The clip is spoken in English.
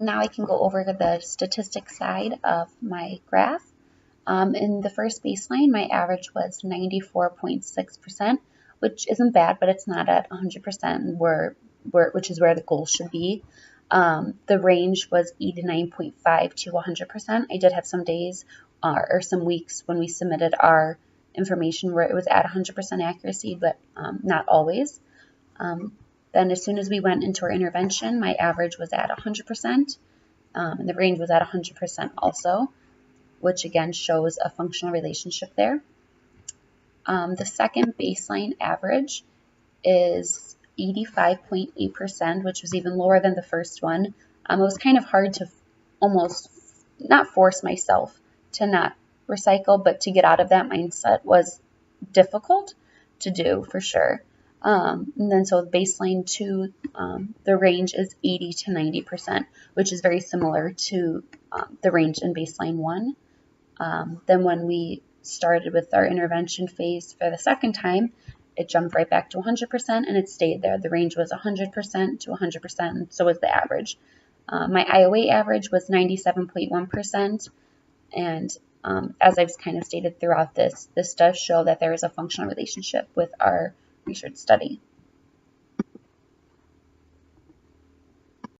now I can go over to the statistics side of my graph. In the first baseline, my average was 94.6%, which isn't bad, but it's not at 100%, which is where the goal should be. The range was 89.5 to 100%. I did have some days or some weeks when we submitted our information where it was at 100% accuracy, but not always. Then as soon as we went into our intervention, my average was at 100%, and the range was at 100% also, which again shows a functional relationship there. The second baseline average is 85.8%, which was even lower than the first one. It was kind of hard to almost not force myself to not recycle, but to get out of that mindset was difficult to do for sure. And then so baseline 2, the range is 80 to 90%, which is very similar to the range in baseline 1. Then when we started with our intervention phase for the second time, it jumped right back to 100% and it stayed there. The range was 100% to 100%, and so was the average. My IOA average was 97.1%, and as I've kind of stated throughout this does show that there is a functional relationship with our research study.